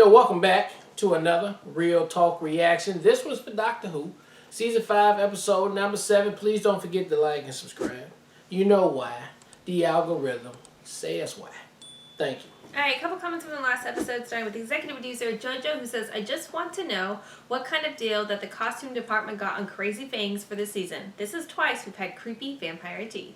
Yo, welcome back to another Real Talk reaction. This was for Doctor Who, Season 5, Episode number 7. Please don't forget to like and subscribe. You know why. The algorithm says why. Thank you. Alright, a couple comments from the last episode, starting with executive producer Jojo, who says, I just want to know what kind of deal that the costume department got on Crazy Fangs for this season. This is twice we've had creepy vampire teeth.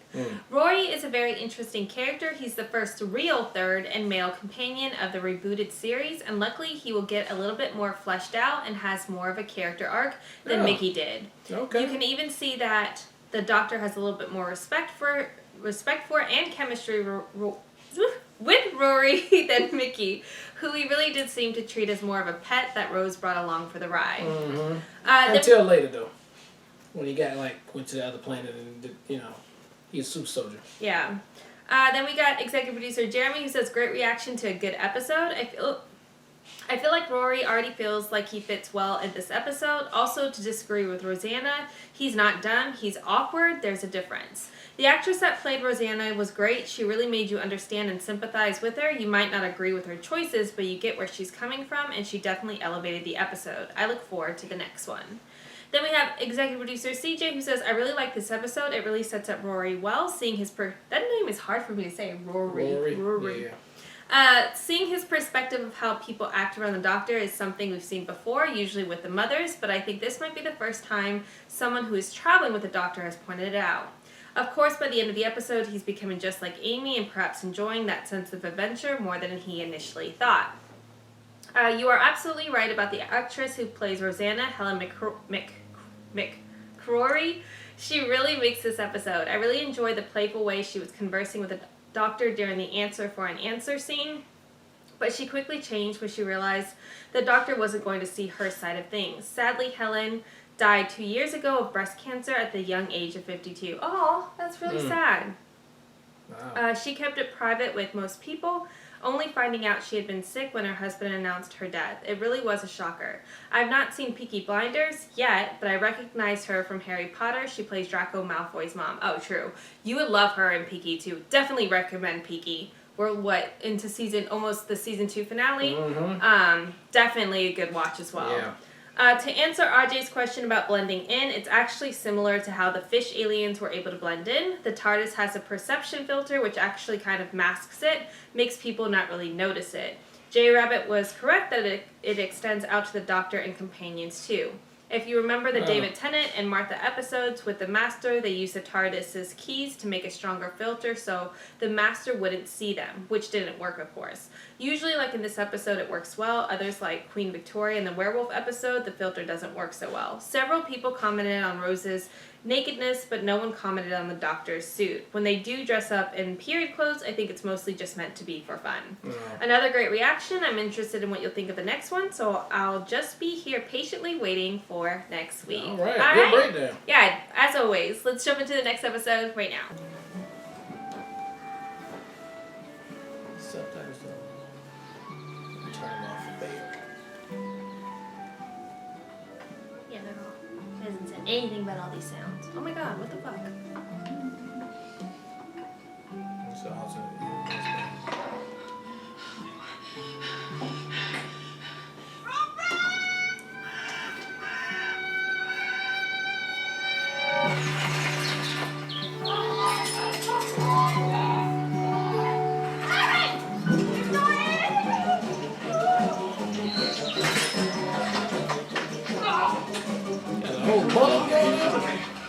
Rory is a very interesting character. He's the first real third and male companion of the rebooted series, and luckily he will get a little bit more fleshed out and has more of a character arc than Mickey did. Okay. You can even see that the Doctor has a little bit more respect for and chemistry with Rory than Mickey, who he really did seem to treat as more of a pet that Rose brought along for the ride. Until later, though, when he went to the other planet and he's a super soldier. Yeah. Then we got executive producer Jeremy, who says, great reaction to a good episode. I feel like Rory already feels like he fits well in this episode. Also, to disagree with Rosanna, he's not dumb, he's awkward, there's a difference. The actress that played Rosanna was great. She really made you understand and sympathize with her. You might not agree with her choices, but you get where she's coming from, and she definitely elevated the episode. I look forward to the next one. Then we have executive producer CJ, who says, I really like this episode. It really sets up Rory well. Seeing his that name is hard for me to say. Rory. Yeah. Seeing his perspective of how people act around the Doctor is something we've seen before, usually with the mothers, but I think this might be the first time someone who is traveling with the Doctor has pointed it out. Of course, by the end of the episode, he's becoming just like Amy and perhaps enjoying that sense of adventure more than he initially thought. You are absolutely right about the actress who plays Rosanna, Helen McCrory. She really makes this episode. I really enjoy the playful way she was conversing with the Doctor during the answer for an answer scene, but she quickly changed when she realized the Doctor wasn't going to see her side of things. Sadly, Helen died 2 years ago of breast cancer at the young age of 52. Oh, that's really sad. Wow. She kept it private with most people, only finding out she had been sick when her husband announced her death. It really was a shocker. I've not seen Peaky Blinders yet, but I recognize her from Harry Potter. She plays Draco Malfoy's mom. Oh, true. You would love her in Peaky too. Definitely recommend Peaky. We're into almost the season 2 finale. Definitely a good watch as well. Yeah. To answer RJ's question about blending in, it's actually similar to how the fish aliens were able to blend in. The TARDIS has a perception filter which actually kind of masks it, makes people not really notice it. J Rabbit was correct that it extends out to the Doctor and companions too. If you remember the David Tennant and Martha episodes with the Master, they used the TARDIS's keys to make a stronger filter so the Master wouldn't see them, which didn't work, of course. Usually, like in this episode, it works well. Others, like Queen Victoria in the werewolf episode, the filter doesn't work so well. Several people commented on Rose's nakedness, but no one commented on the Doctor's suit. When they do dress up in period clothes, I think it's mostly just meant to be for fun. Another great reaction. I'm interested in what you'll think of the next one, so I'll just be here patiently waiting for next week. All right. Good breakdown. Yeah, as always. Let's jump into the next episode right now. Subtitles don't turn off there. Yeah, they're off. It doesn't say anything about all these sounds. Oh my god, what the fuck? It's the alternate.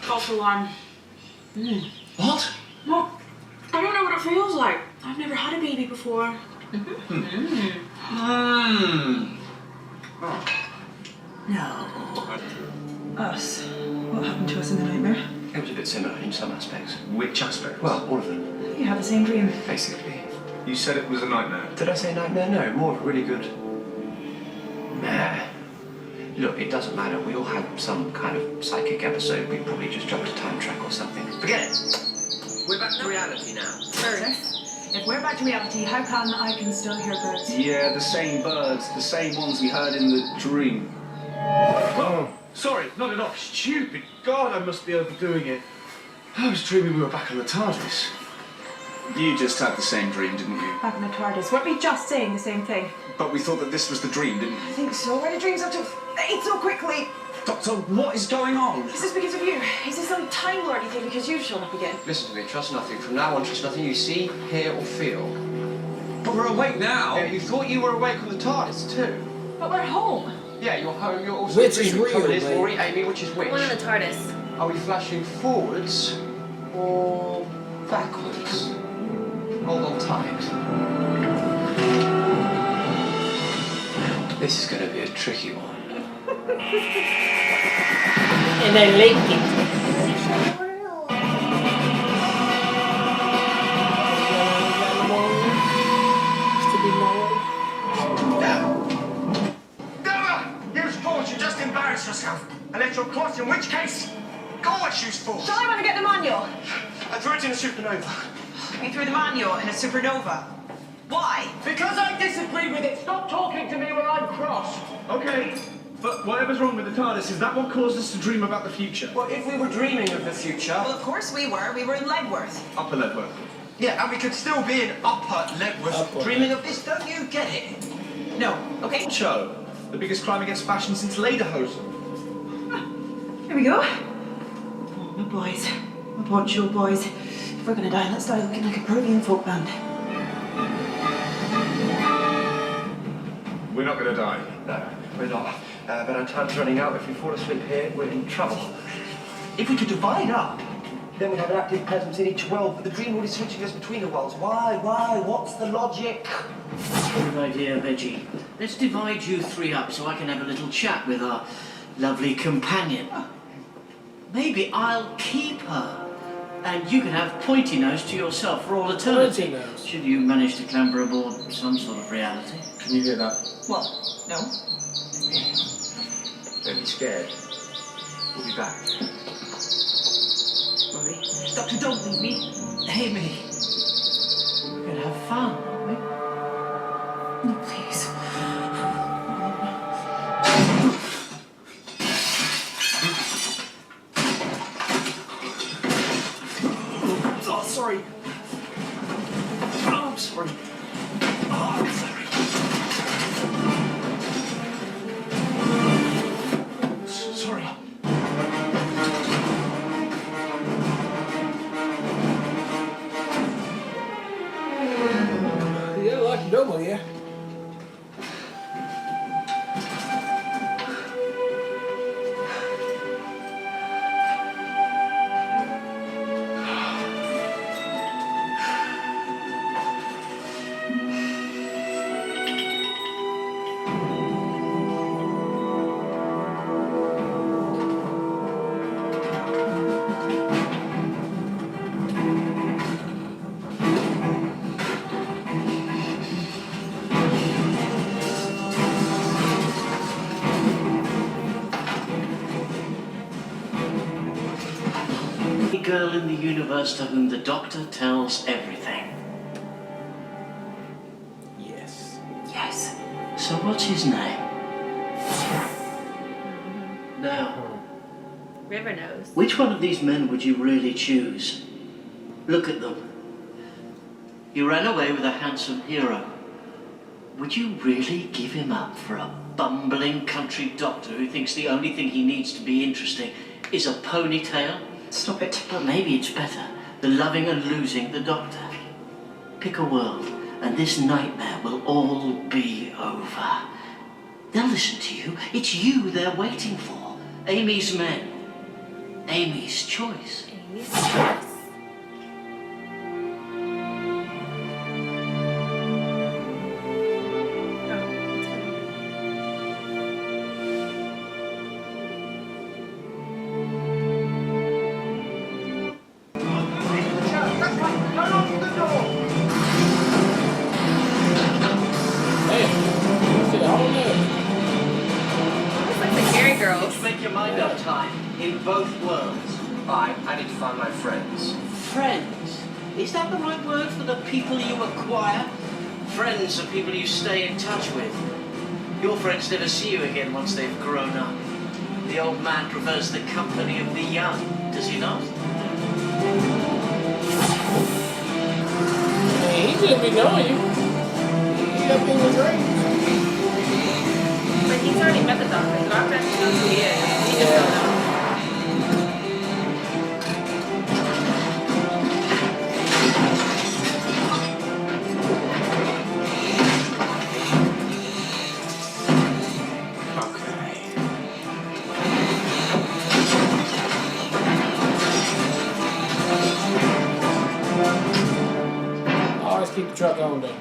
False alarm. What? Well, I don't know what it feels like. I've never had a baby before. No. Us. What happened to us in the nightmare? It was a bit similar in some aspects. Which aspect? Well, all of them. You had the same dream. Basically. You said it was a nightmare. Did I say nightmare? No, more of a really good... Nah. Look, it doesn't matter. We all had some kind of psychic episode. We probably just jumped a time track or something. Forget it. We're back to reality now. Birds. If we're back to reality, how come I can still hear birds? Yeah, the same birds, the same ones we heard in the dream. Oh, sorry, not enough. Stupid. God, I must be overdoing it. I was dreaming we were back on the TARDIS. You just had the same dream, didn't you? Back in the TARDIS. Weren't we just saying the same thing? But we thought that this was the dream, didn't I we? think so. Why do dreams have to fade so quickly? Doctor, what is going on? Is this because of you? Is this some time lordy thing because you've shown up again? Listen to me, trust nothing. From now on, trust nothing you see, hear, or feel. But we're awake now. Yeah, you thought you were awake on the TARDIS, too. But we're home. Yeah, you're home, you're also Which is dreaming. real, Trouble is, mate. Rory, Amy, which is which? One on the TARDIS. Are we flashing forwards or backwards? Hold on tight. This is going to be a tricky one. And I like it. You thought you just embarrassed yourself and left your cloth, in which case, go what you for. Shall I want to get the manual? I threw it in a supernova. You threw the manual in a supernova. Why? Because I disagree with it. Stop talking to me when I'm cross. Okay, but whatever's wrong with the TARDIS, is that what caused us to dream about the future? Well, if we were dreaming of the future... Well, of course we were. We were in Legworth. Upper Ledworth. Yeah, and we could still be in Upper Ledworth Upper. dreaming of this. Don't you get it? No. Okay. Show. The biggest crime against fashion since Lederhosen. Here we go. Oh, my boys. My poncho boys. If we're gonna die, let's die looking like a Peruvian folk band. We're not gonna die. No, we're not. But our time's running out. If we fall asleep here, we're in trouble. If we could divide up, then we'd have an active presence in each world, but the dream world is switching us between the worlds. Why? What's the logic? Good idea, Veggie. Let's divide you three up so I can have a little chat with our lovely companion. Maybe I'll keep her, and you can have Pointy Nose to yourself for all eternity. Pointy Nose. Should you manage to clamber aboard some sort of reality. Can you hear that? What? No. Don't be scared. We'll be back. Rory. Doctor, don't leave me. Amy, we're gonna have fun, aren't we? No, please. Oh, sorry. Oh, I'm sorry. Oh, I'm sorry. Sorry. Yeah, like double, yeah. The girl in the universe to whom the Doctor tells everything. Yes. Yes. So what's his name? Now, River knows. which one of these men would you really choose? Look at them. You ran away with a handsome hero. Would you really give him up for a bumbling country doctor who thinks the only thing he needs to be interesting is a ponytail? Stop it. But maybe it's better than loving and losing the doctor. Pick a world, and this nightmare will all be over. They'll listen to you. It's you they're waiting for. Amy's men. Amy's choice. Amy's choice. Hey, shit, hold up. Looks like the Gary Girls. Make your mind up, time. In both worlds. I need to find my friends. Friends. Is that the right word for the people you acquire? Friends are people you stay in touch with. Your friends never see you again once they've grown up. The old man prefers the company of the young, does he not? shouldn't be knowing you. He up in your dreams. But he's already met the doctor. The doctor knows who he is. He just don't know. Always keep the truck on though.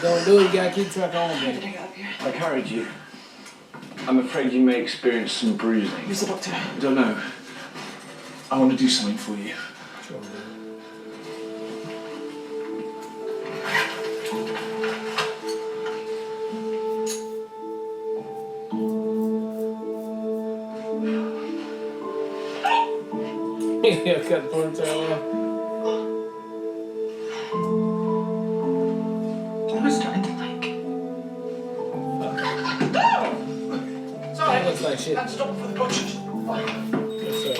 Don't do it, you gotta keep the truck on, How did baby. I get up here? I carried you. I'm afraid you may experience some bruising. Who's the doctor? I don't know. I want to do something for you. Sure, man. Yeah, cut the ponytail off. I was starting to like. That looks like shit. And stop for the butchers. Yes, sir.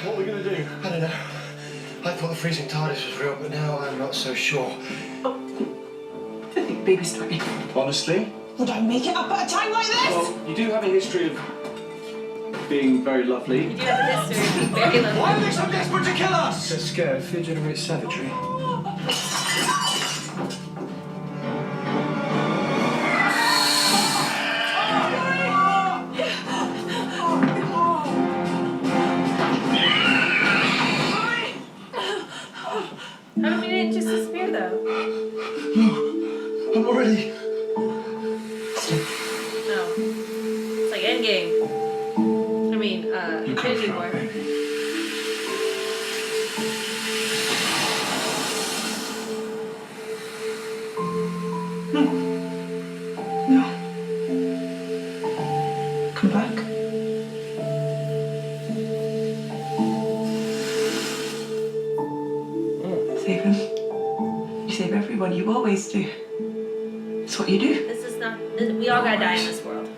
What are we going to do? I don't know. I thought the freezing TARDIS was real, but now I'm not so sure. I think baby's starting. Honestly? Would I make it up at a time like this? Well, you do have a history of being very lovely. You do have a history of being very lovely. Why are they so desperate to kill us? They're scared. Fear generates savagery. How come we didn't just disappear though? I'm not ready. No. It's like Endgame. I mean, Infinity War. No. Come back. Save him. You save everyone. You always do. It's what you do. This is not. We all gotta die in this world.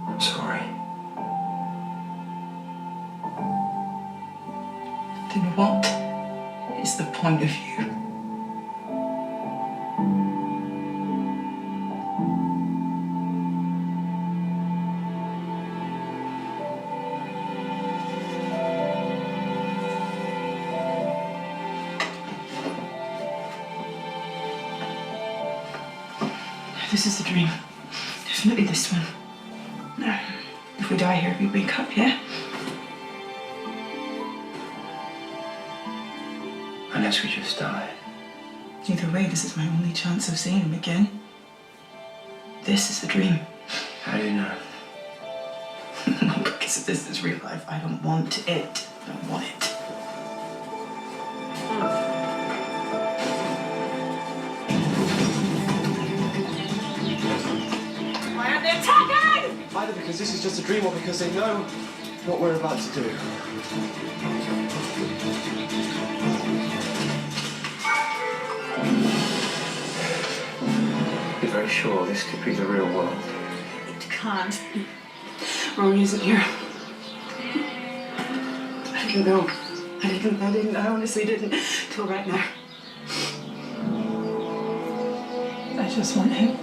I'm sorry. Then what is the point of you? This is the dream. Definitely this one. No. If we die here, we wake up, yeah? Unless we just die. Either way, this is my only chance of seeing him again. This is the dream. How do you know? Because this is real life. I don't want it. I don't want it. Why aren't they attacking? Either because this is just a dream or because they know what we're about to do. Be very sure this could be the real world. It can't. Rory isn't here. I didn't know. I honestly didn't. Till right now. I just want him.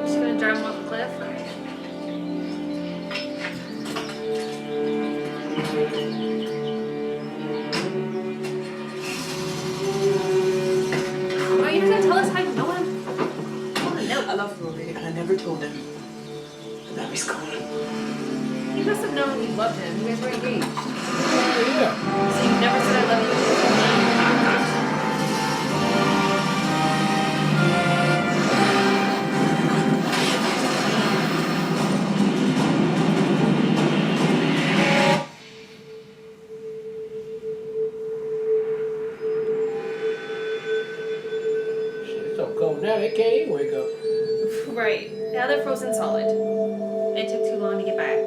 Just gonna drive him off a cliff. Oh, you're gonna tell us how you know him? I wanna know. I love Rory and I never told him. But now he's gone. You must have known you loved him. You guys were engaged. Yeah. So you never said I love you. Shit, so cold now, they can't even wake up. Right. Now they're frozen solid. It took too long to get back.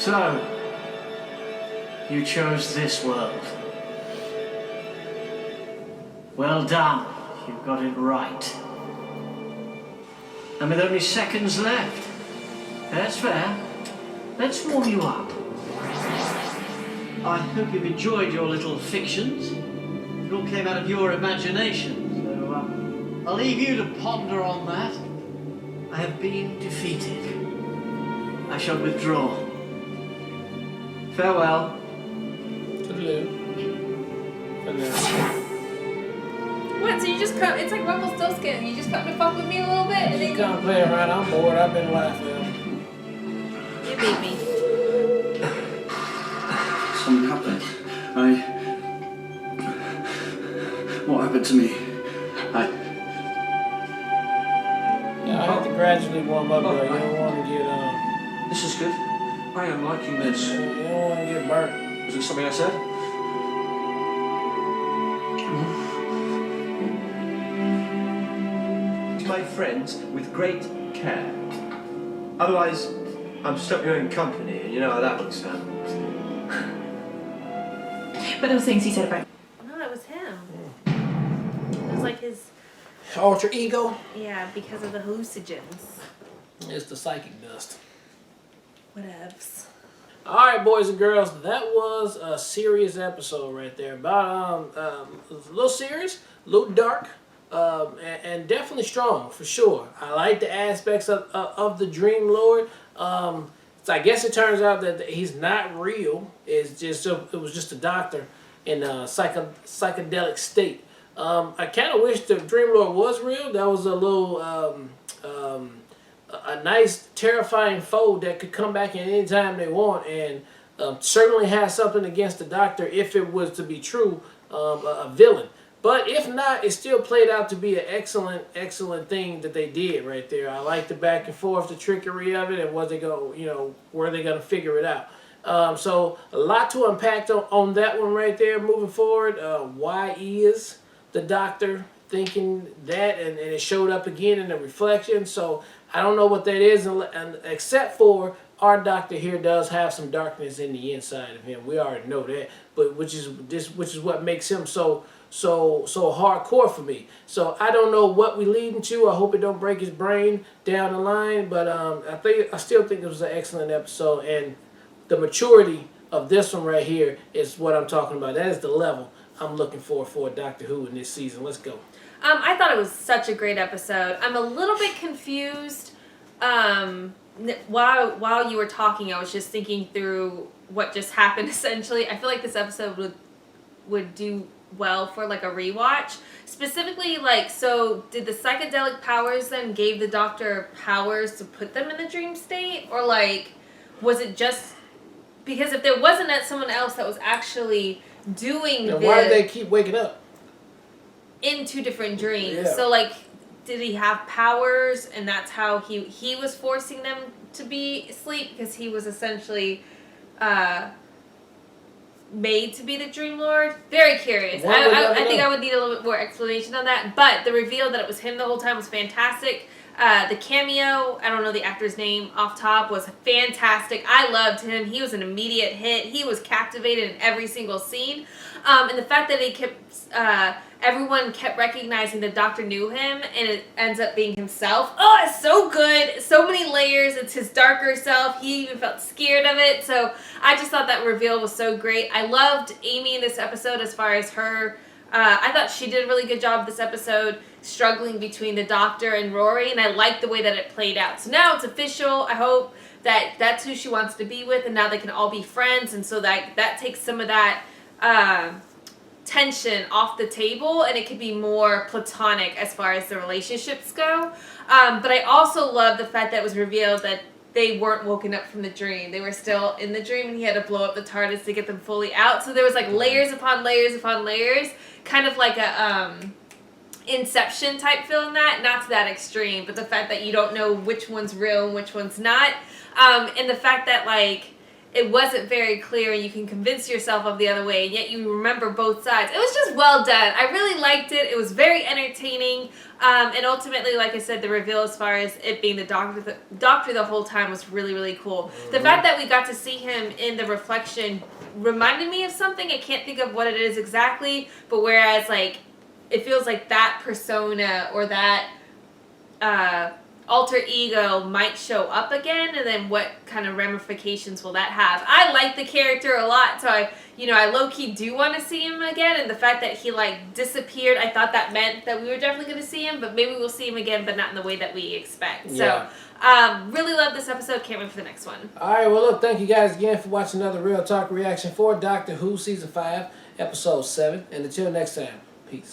So, you chose this world. Well done. You got it right. And with only seconds left, that's fair. Let's warm you up. I hope you've enjoyed your little fictions. It all came out of your imagination, so I'll leave you to ponder on that. I have been defeated. I shall withdraw. Farewell. Toodaloo. For now. What? So you just come? It's like Rumpelstiltskin. You just come to fuck with me a little bit, and You then can't play around. I'm bored. I've been laughing. you beat me. Something happened. What happened to me? Yeah, I have to gradually warm up, though. You don't want to get This is good. I am liking this. you don't want to get burnt. Was it something I said? My friends with great care. Otherwise, I'm stuck in your own company, and you know how that looks, Sam. But those things he said about No, that was him. It was like his Alter ego. yeah, because of the hallucinogens. It's the psychic dust. Whatevs. All right, boys and girls, that was a serious episode right there. About a little serious, a little dark, and definitely strong for sure. I like the aspects of the Dream Lord. So I guess it turns out that he's not real. It was just a doctor in a psychedelic state. I kind of wish the Dream Lord was real. That was a little a nice, terrifying foe that could come back at any time they want, and certainly has something against the Doctor if it was to be true, a villain. But if not, it still played out to be an excellent, excellent thing that they did right there. I like the back and forth, the trickery of it, and where they gonna figure it out. So a lot to unpack on that one right there. Moving forward, why is the Doctor thinking that, and it showed up again in the reflection? So I don't know what that is, and except for our Doctor here does have some darkness in the inside of him. We already know that, but which is what makes him so hardcore for me. So I don't know what we leading to. I hope it don't break his brain down the line, but I still think it was an excellent episode, and the maturity of this one right here is what I'm talking about. That is the level I'm looking for Doctor Who in this season. Let's go. I thought it was such a great episode. I'm a little bit confused. While you were talking, I was just thinking through what just happened. Essentially, I feel like this episode would do well for like a rewatch. Specifically, so did the psychedelic powers then gave the Doctor powers to put them in the dream state, or was it just because if there wasn't someone else that was actually doing Then why did they keep waking up? in two different dreams? Yeah. So did he have powers and that's how he was forcing them to be asleep because he was essentially made to be the Dream Lord? Very curious. I think I would need a little bit more explanation on that, but the reveal that it was him the whole time was fantastic. The cameo, I don't know the actor's name off top, was fantastic. I loved him. He was an immediate hit. He was captivated in every single scene. And the fact that everyone kept recognizing the Doctor knew him, and it ends up being himself. Oh, it's so good. So many layers. It's his darker self. He even felt scared of it. So I just thought that reveal was so great. I loved Amy in this episode as far as her. I thought she did a really good job this episode, struggling between the Doctor and Rory, and I liked the way that it played out. So now it's official. I hope that that's who she wants to be with, and now they can all be friends, and so that takes some of that tension off the table, and it could be more platonic as far as the relationships go. But I also love the fact that it was revealed that they weren't woken up from the dream. They were still in the dream, and he had to blow up the TARDIS to get them fully out. So there was layers upon layers upon layers, kind of like a Inception type feel in that. Not to that extreme, but the fact that you don't know which one's real and which one's not. And the fact that it wasn't very clear and you can convince yourself of the other way and yet you remember both sides. It was just well done. I really liked it. It was very entertaining. And ultimately, like I said, the reveal as far as it being the doctor the whole time was really, really cool. The fact that we got to see him in the reflection reminded me of something. I can't think of what it is exactly, but whereas like it feels like that persona or that alter ego might show up again, and then what kind of ramifications will that have? I like the character a lot, so I low-key do want to see him again, and the fact that he like disappeared, I thought that meant that we were definitely going to see him, but maybe we'll see him again, but not in the way that we expect. Yeah. So really love this episode. Can't wait for the next one. Alright, well look, thank you guys again for watching another Real Talk reaction for Doctor Who Season 5, Episode 7, and until next time, peace.